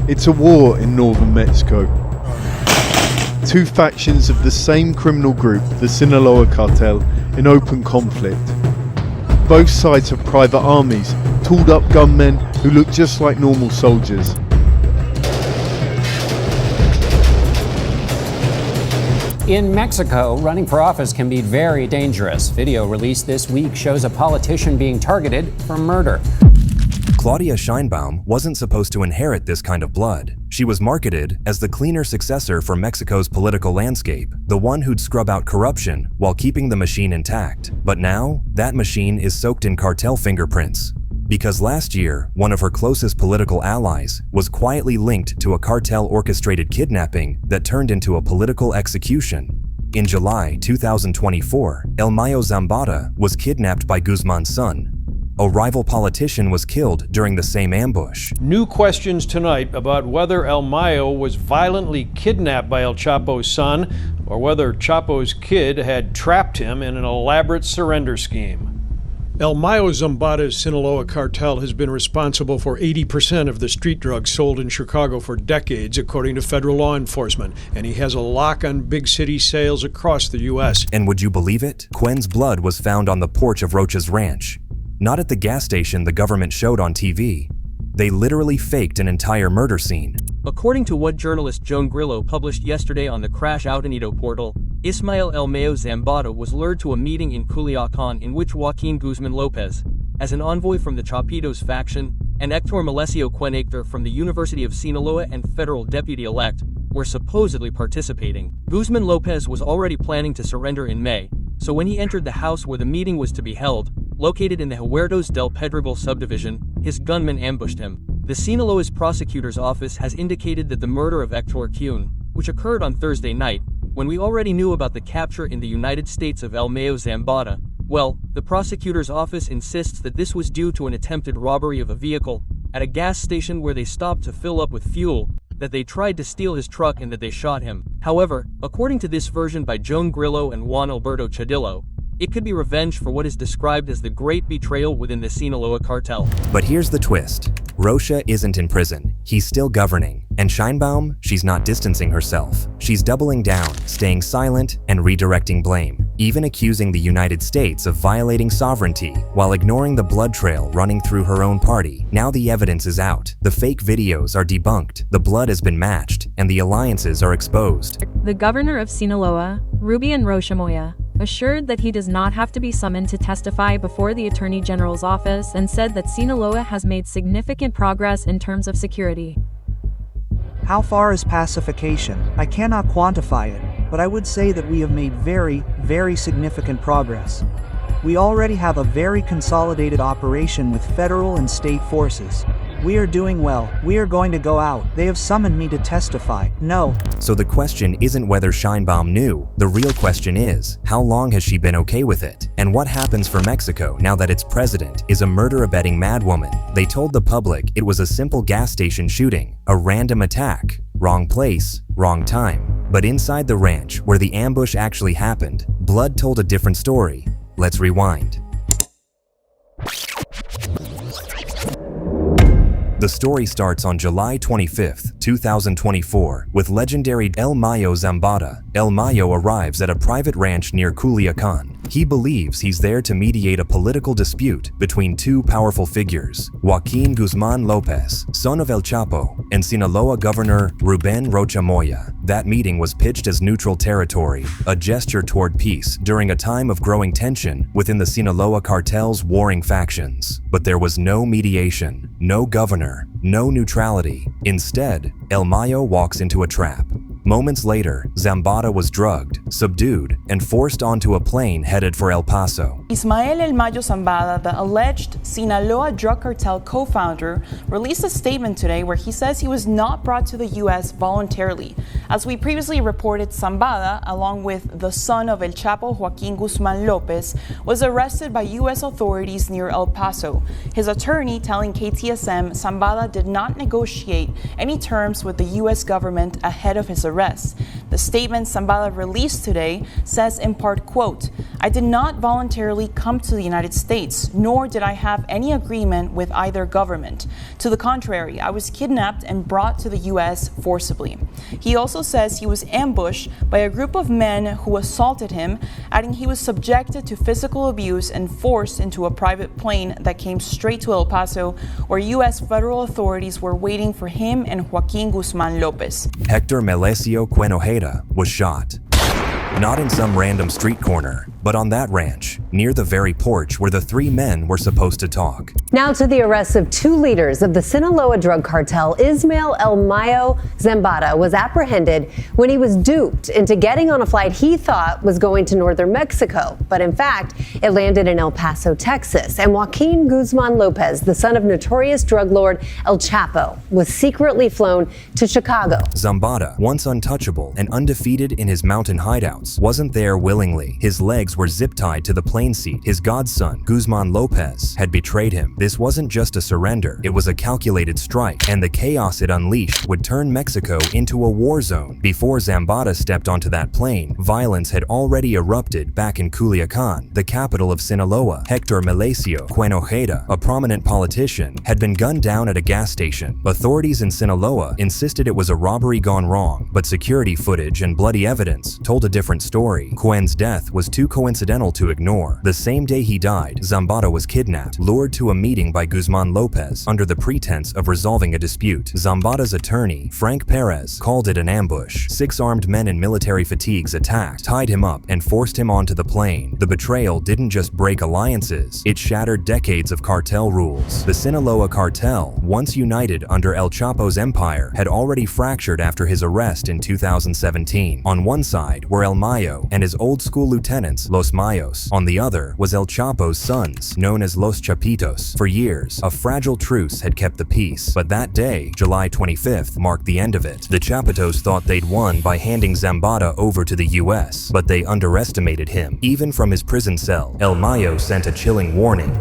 It's a war in northern Mexico. Two factions of the same criminal group, the Sinaloa cartel, in open conflict. Both sides have private armies, tooled up gunmen who look just like normal soldiers. In Mexico, running for office can be very dangerous. Video released this week shows a politician being targeted for murder. Claudia SHEINBAUM wasn't supposed to inherit this kind of blood. She was marketed as the cleaner successor for Mexico's political landscape, the one who'd scrub out corruption while keeping the machine intact. But now, that machine is soaked in cartel fingerprints. Because last year, one of her closest political allies was quietly linked to a cartel-orchestrated kidnapping that turned into a political execution. In July 2024, El Mayo Zambada was kidnapped by Guzman's son. A rival politician was killed during the same ambush. New questions tonight about whether El Mayo was violently kidnapped by El Chapo's son or whether Chapo's kid had trapped him in an elaborate surrender scheme. El Mayo Zambada's Sinaloa cartel has been responsible for 80% of the street drugs sold in Chicago for decades, according to federal law enforcement, and he has a lock on big city sales across the U.S. And would you believe it? Quen's blood was found on the porch of Rocha's ranch. Not at the gas station the government showed on TV. They literally faked an entire murder scene. According to what journalist Joan Grillo published yesterday on the Crash Outanito portal, Ismael El Mayo Zambada was lured to a meeting in Culiacan in which Joaquin Guzman Lopez, as an envoy from the Chapitos faction, and Hector Melesio Quenector from the University of Sinaloa and federal deputy-elect, were supposedly participating. Guzman Lopez was already planning to surrender in May, so when he entered the house where the meeting was to be held, located in the Huertos del Pedregal subdivision, his gunmen ambushed him. The Sinaloa's prosecutor's office has indicated that the murder of Hector Cune, which occurred on Thursday night, when we already knew about the capture in the United States of El Mayo Zambada, well, the prosecutor's office insists that this was due to an attempted robbery of a vehicle at a gas station where they stopped to fill up with fuel, that they tried to steal his truck and that they shot him. However, according to this version by Joan Grillo and Juan Alberto Chadillo, it could be revenge for what is described as the great betrayal within the Sinaloa cartel. But here's the twist. Rocha isn't in prison. He's still governing. And SHEINBAUM, she's not distancing herself. She's doubling down, staying silent, and redirecting blame, even accusing the United States of violating sovereignty while ignoring the blood trail running through her own party. Now the evidence is out. The fake videos are debunked, the blood has been matched, and the alliances are exposed. The governor of Sinaloa, Rubian Rocha Moya, assured that he does not have to be summoned to testify before the Attorney General's office and said that Sinaloa has made significant progress in terms of security. How far is pacification? I cannot quantify it, but I would say that we have made very, very significant progress. We already have a very consolidated operation with federal and state forces. We are doing well. We are going to go out. They have summoned me to testify. No. So the question isn't whether SHEINBAUM knew. The real question is, how long has she been okay with it? And what happens for Mexico now that its president is a murder-abetting madwoman? They told the public it was a simple gas station shooting, a random attack. Wrong place, wrong time. But inside the ranch, where the ambush actually happened, blood told a different story. Let's rewind. The story starts on July 25, 2024, with legendary El Mayo Zambada. El Mayo arrives at a private ranch near Culiacan. He believes he's there to mediate a political dispute between two powerful figures, Joaquin Guzman Lopez, son of El Chapo, and Sinaloa Governor Ruben Rocha Moya. That meeting was pitched as neutral territory, a gesture toward peace during a time of growing tension within the Sinaloa cartel's warring factions. But there was no mediation, no governor, no neutrality. Instead, El Mayo walks into a trap. Moments later, Zambada was drugged, subdued, and forced onto a plane headed for El Paso. Ismael El Mayo Zambada, the alleged Sinaloa drug cartel co-founder, released a statement today where he says he was not brought to the U.S. voluntarily. As we previously reported, Zambada, along with the son of El Chapo, Joaquin Guzman Lopez, was arrested by U.S. authorities near El Paso. His attorney telling KTSM Zambada did not negotiate any terms with the U.S. government ahead of his arrest. The statement Zambada released today says in part, quote, "I did not voluntarily come to the United States, nor did I have any agreement with either government. To the contrary, I was kidnapped and brought to the U.S. forcibly." He also says he was ambushed by a group of men who assaulted him, adding he was subjected to physical abuse and forced into a private plane that came straight to El Paso, where U.S. federal authorities were waiting for him and Joaquin Guzman Lopez. Hector Melesio Cuenojeda was shot. Not in some random street corner, but on that ranch, near the very porch where the three men were supposed to talk. Now to the arrest of two leaders of the Sinaloa drug cartel. Ismael El Mayo Zambada was apprehended when he was duped into getting on a flight he thought was going to northern Mexico, but in fact, it landed in El Paso, Texas. And Joaquin Guzman Lopez, the son of notorious drug lord El Chapo, was secretly flown to Chicago. Zambada, once untouchable and undefeated in his mountain hideouts, wasn't there willingly. His legs were zip-tied to the plane seat. His godson, Guzman Lopez, had betrayed him. This wasn't just a surrender, it was a calculated strike, and the chaos it unleashed would turn Mexico into a war zone. Before Zambada stepped onto that plane, violence had already erupted back in Culiacan, the capital of Sinaloa. Hector Melesio Cuenojeda, a prominent politician, had been gunned down at a gas station. Authorities in Sinaloa insisted it was a robbery gone wrong, but security footage and bloody evidence told a different story. Cuen's death was too coincidental to ignore. The same day he died, Zambada was kidnapped, lured to a meeting by Guzman Lopez under the pretense of resolving a dispute. Zambada's attorney, Frank Perez, called it an ambush. 6 armed men in military fatigues attacked, tied him up, and forced him onto the plane. The betrayal didn't just break alliances, it shattered decades of cartel rules. The Sinaloa cartel, once united under El Chapo's empire, had already fractured after his arrest in 2017. On one side were El Mayo and his old-school lieutenants, Los Mayos. On the other was El Chapo's sons, known as Los Chapitos. For years, a fragile truce had kept the peace, but that day, July 25th, marked the end of it. The Chapitos thought they'd won by handing Zambada over to the US, but they underestimated him. Even from his prison cell, El Mayo sent a chilling warning.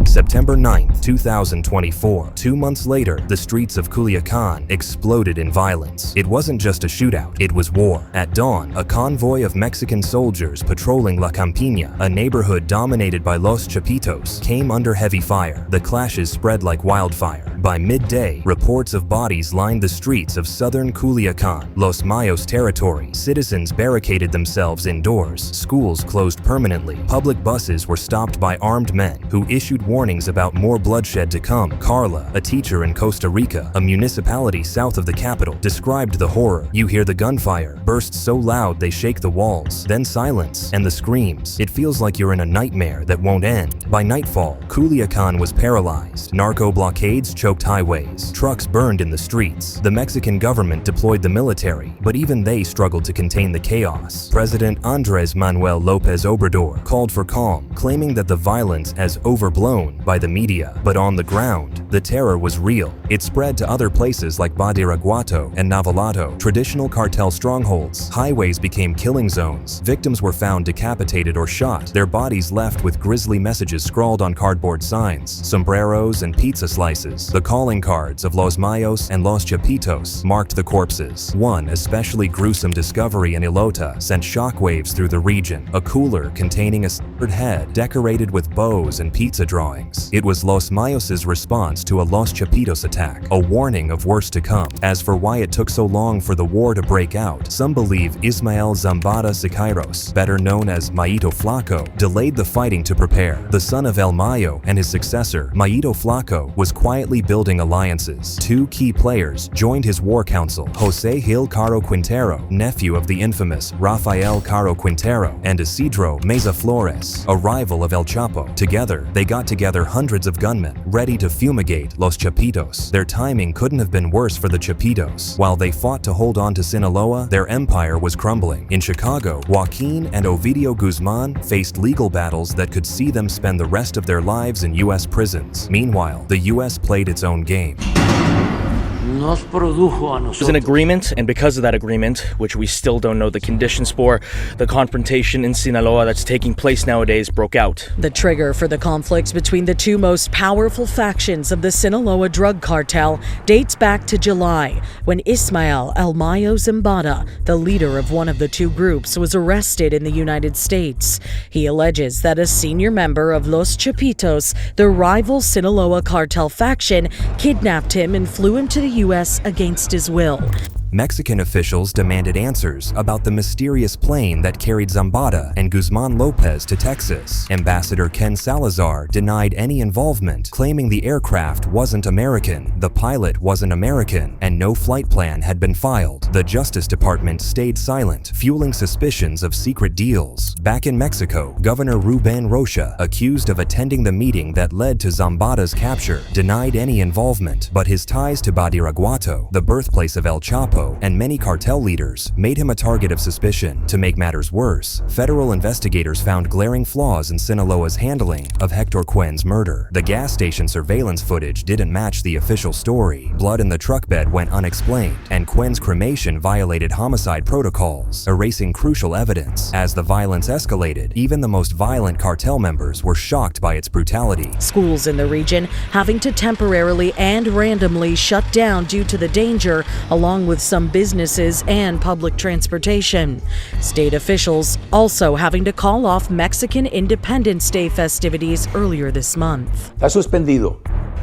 September 9th, 2024. 2 months later, the streets of Culiacan exploded in violence. It wasn't just a shootout, it was war. At dawn, a convoy of Mexican soldiers patrolling La Campiña, a neighborhood dominated by Los Chapitos, came under heavy fire. The clashes spread like wildfire. By midday, reports of bodies lined the streets of southern Culiacan, Los Mayos territory. Citizens barricaded themselves indoors. Schools closed permanently. Public buses were stopped by armed men who issued warnings about more bloodshed to come. Carla, a teacher in Costa Rica, a municipality south of the capital, described the horror. You hear the gunfire, bursts so loud they shake the walls, then silence, and the screams. It feels like you're in a nightmare that won't end. By nightfall, Culiacan was paralyzed. Narco blockades choked highways. Trucks burned in the streets. The Mexican government deployed the military, but even they struggled to contain the chaos. President Andrés Manuel López Obrador called for calm, claiming that the violence has overblown by the media. But on the ground, the terror was real. It spread to other places like Badiraguato and Navolato, traditional cartel strongholds. Highways became killing zones. Victims were found decapitated or shot, their bodies left with grisly messages scrawled on cardboard signs, sombreros and pizza slices. The calling cards of Los Mayos and Los Chapitos marked the corpses. One especially gruesome discovery in Ilota sent shockwaves through the region. A cooler containing a severed head decorated with bows and pizza drawings. It was Los Mayos' response to a Los Chapitos attack, a warning of worse to come. As for why it took so long for the war to break out, some believe Ismael Zambada Siqueiros, better known as Mayito Flaco, delayed the fighting to prepare. The son of El Mayo and his successor, Mayito Flaco, was quietly building alliances. 2 key players joined his war council: Jose Gil Caro Quintero, nephew of the infamous Rafael Caro Quintero, and Isidro Meza Flores, a rival of El Chapo. Together, they got together hundreds of gunmen, ready to fumigate Los Chapitos. Their timing couldn't have been worse for the Chapitos. While they fought to hold on to Sinaloa, their empire was crumbling. In Chicago, Joaquin and Ovidio Guzman faced legal battles that could see them spend the rest of their lives in U.S. prisons. Meanwhile, the U.S. played its own game. There's an agreement, and because of that agreement, which we still don't know the conditions for, the confrontation in Sinaloa that's taking place nowadays broke out. The trigger for the conflict between the two most powerful factions of the Sinaloa drug cartel dates back to July, when Ismael El Mayo Zambada, the leader of one of the two groups, was arrested in the United States. He alleges that a senior member of Los Chapitos, the rival Sinaloa cartel faction, kidnapped him and flew him to the U.S. against his will. Mexican officials demanded answers about the mysterious plane that carried Zambada and Guzman Lopez to Texas. Ambassador Ken Salazar denied any involvement, claiming the aircraft wasn't American, the pilot wasn't American, and no flight plan had been filed. The Justice Department stayed silent, fueling suspicions of secret deals. Back in Mexico, Governor Ruben Rocha, accused of attending the meeting that led to Zambada's capture, denied any involvement, but his ties to Badiraguato, the birthplace of El Chapo, and many cartel leaders made him a target of suspicion. To make matters worse, federal investigators found glaring flaws in Sinaloa's handling of Hector Cuen's murder. The gas station surveillance footage didn't match the official story. Blood in the truck bed went unexplained, and Cuen's cremation violated homicide protocols, erasing crucial evidence. As the violence escalated, even the most violent cartel members were shocked by its brutality. Schools in the region having to temporarily and randomly shut down due to the danger, along with some businesses and public transportation. State officials also having to call off Mexican Independence Day festivities earlier this month.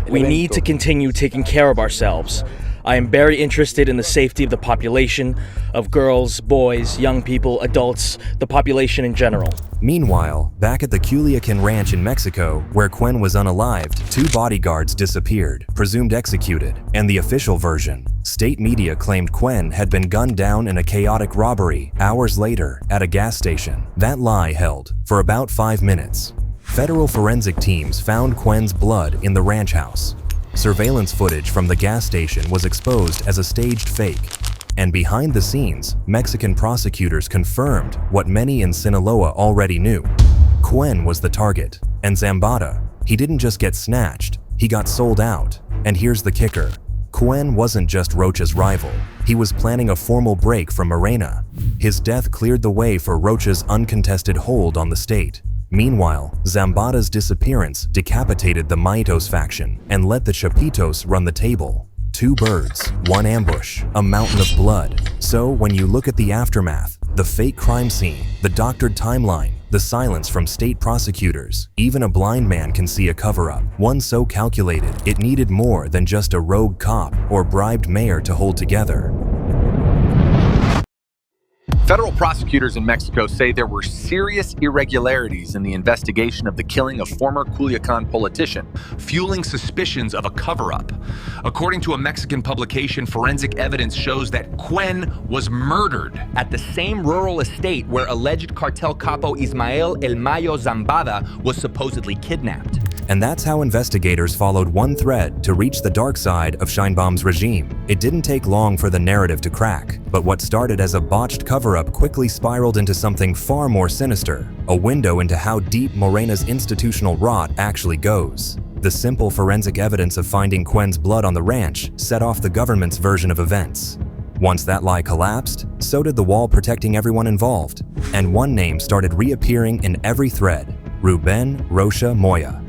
We need to continue taking care of ourselves. I am very interested in the safety of the population, of girls, boys, young people, adults, the population in general. Meanwhile, back at the Culiacan ranch in Mexico, where Cuen was unalived, 2 bodyguards disappeared, presumed executed, and the official version. State media claimed Cuen had been gunned down in a chaotic robbery hours later at a gas station. That lie held for about 5 minutes. Federal forensic teams found Cuen's blood in the ranch house. Surveillance footage from the gas station was exposed as a staged fake. And behind the scenes, Mexican prosecutors confirmed what many in Sinaloa already knew. Cuen was the target, and Zambada, he didn't just get snatched, he got sold out. And here's the kicker. Cuen wasn't just Rocha's rival. He was planning a formal break from Morena. His death cleared the way for Rocha's uncontested hold on the state. Meanwhile, Zambada's disappearance decapitated the Maitos faction and let the Chapitos run the table. 2 birds, 1 ambush, a mountain of blood. So when you look at the aftermath, the fake crime scene, the doctored timeline, the silence from state prosecutors, even a blind man can see a cover-up, one so calculated it needed more than just a rogue cop or bribed mayor to hold together. Federal prosecutors in Mexico say there were serious irregularities in the investigation of the killing of former Culiacan politician, fueling suspicions of a cover-up. According to a Mexican publication, forensic evidence shows that Cuen was murdered at the same rural estate where alleged cartel capo Ismael El Mayo Zambada was supposedly kidnapped. And that's how investigators followed one thread to reach the dark side of SHEINBAUM'S regime. It didn't take long for the narrative to crack, but what started as a botched cover-up quickly spiraled into something far more sinister, a window into how deep Morena's institutional rot actually goes. The simple forensic evidence of finding Cuen's blood on the ranch set off the government's version of events. Once that lie collapsed, so did the wall protecting everyone involved, and one name started reappearing in every thread: Ruben Rocha Moya.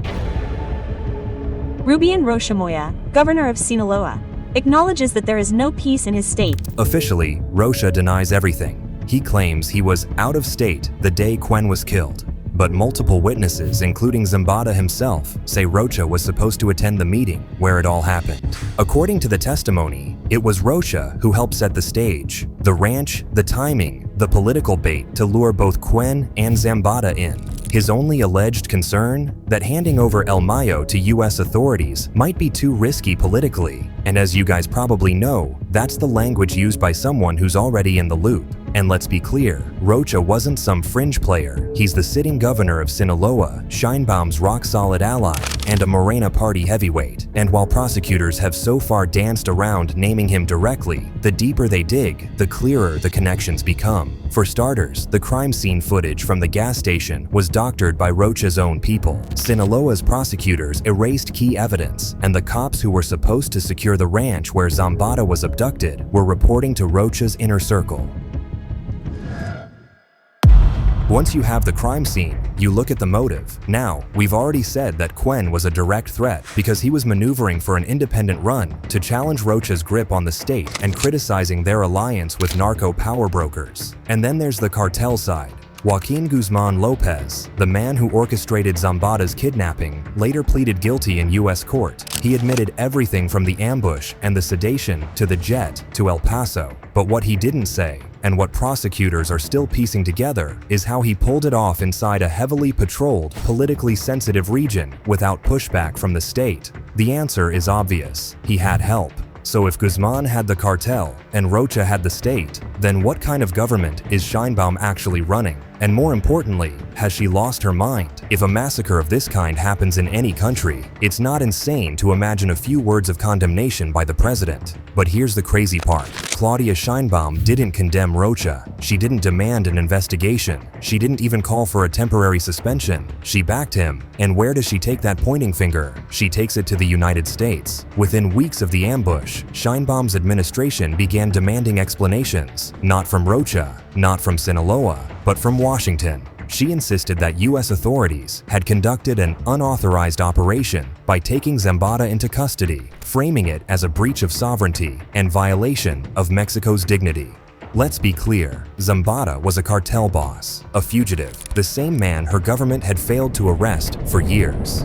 Ruben Rocha Moya, governor of Sinaloa, acknowledges that there is no peace in his state. Officially, Rocha denies everything. He claims he was out of state the day Cuen was killed. But multiple witnesses, including Zambada himself, say Rocha was supposed to attend the meeting where it all happened. According to the testimony, it was Rocha who helped set the stage, the ranch, the timing, the political bait to lure both Cuen and Zambada in. His only alleged concern? That handing over El Mayo to US authorities might be too risky politically. And as you guys probably know, that's the language used by someone who's already in the loop. And let's be clear, Rocha wasn't some fringe player. He's the sitting governor of Sinaloa, SHEINBAUM'S rock-solid ally, and a Morena party heavyweight. And while prosecutors have so far danced around naming him directly, the deeper they dig, the clearer the connections become. For starters, the crime scene footage from the gas station was doctored by Rocha's own people. Sinaloa's prosecutors erased key evidence, and the cops who were supposed to secure the ranch where Zambada was abducted were reporting to Rocha's inner circle. Once you have the crime scene, you look at the motive. Now, we've already said that Quen was a direct threat because he was maneuvering for an independent run to challenge Rocha's grip on the state and criticizing their alliance with narco power brokers. And then there's the cartel side. Joaquin Guzman Lopez, the man who orchestrated Zambada's kidnapping, later pleaded guilty in U.S. court. He admitted everything from the ambush and the sedation to the jet to El Paso. But what he didn't say, and what prosecutors are still piecing together, is how he pulled it off inside a heavily patrolled, politically sensitive region without pushback from the state. The answer is obvious. He had help. So if Guzman had the cartel and Rocha had the state, then what kind of government is SHEINBAUM actually running? And more importantly, has she lost her mind? If a massacre of this kind happens in any country, it's not insane to imagine a few words of condemnation by the president. But here's the crazy part. Claudia Sheinbaum didn't condemn Rocha. She didn't demand an investigation. She didn't even call for a temporary suspension. She backed him. And where does she take that pointing finger? She takes it to the United States. Within weeks of the ambush, Sheinbaum's administration began demanding explanations, not from Rocha, not from Sinaloa, but from Washington. She insisted that U.S. authorities had conducted an unauthorized operation by taking Zambada into custody, framing it as a breach of sovereignty and violation of Mexico's dignity. Let's be clear, Zambada was a cartel boss, a fugitive, the same man her government had failed to arrest for years.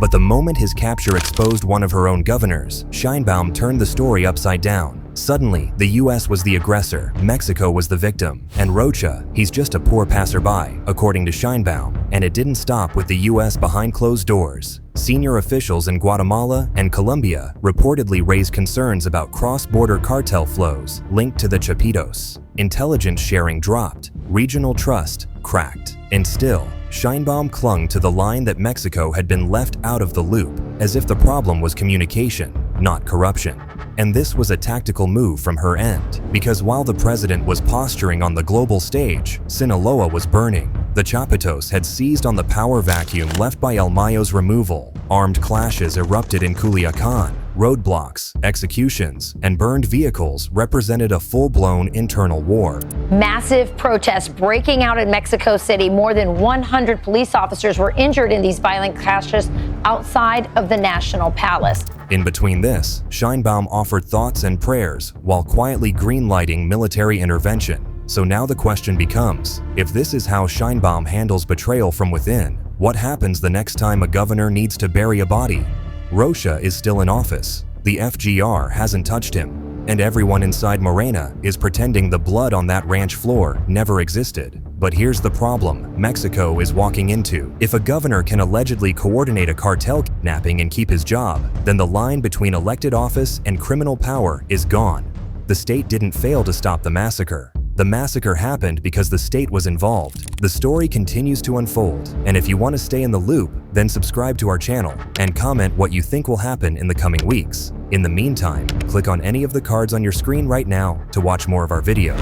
But the moment his capture exposed one of her own governors, Sheinbaum turned the story upside down. Suddenly, the US was the aggressor, Mexico was the victim, and Rocha, he's just a poor passerby, according to Sheinbaum. And it didn't stop with the US behind closed doors. Senior officials in Guatemala and Colombia reportedly raised concerns about cross-border cartel flows linked to the Chapitos. Intelligence sharing dropped, regional trust cracked, and still, Sheinbaum clung to the line that Mexico had been left out of the loop, as if the problem was communication, not corruption. And this was a tactical move from her end, because while the president was posturing on the global stage, Sinaloa was burning. The Chapitos had seized on the power vacuum left by El Mayo's removal. Armed clashes erupted in Culiacan. Roadblocks, executions, and burned vehicles represented a full-blown internal war. Massive protests breaking out in Mexico City. More than 100 police officers were injured in these violent clashes outside of the National Palace. In between this, Sheinbaum offered thoughts and prayers while quietly greenlighting military intervention. So now the question becomes, if this is how Sheinbaum handles betrayal from within, what happens the next time a governor needs to bury a body? Rocha is still in office, the FGR hasn't touched him, and everyone inside Morena is pretending the blood on that ranch floor never existed. But here's the problem Mexico is walking into. If a governor can allegedly coordinate a cartel kidnapping and keep his job, then the line between elected office and criminal power is gone. The state didn't fail to stop the massacre. The massacre happened because the state was involved. The story continues to unfold, and if you want to stay in the loop, then subscribe to our channel and comment what you think will happen in the coming weeks. In the meantime, click on any of the cards on your screen right now to watch more of our videos.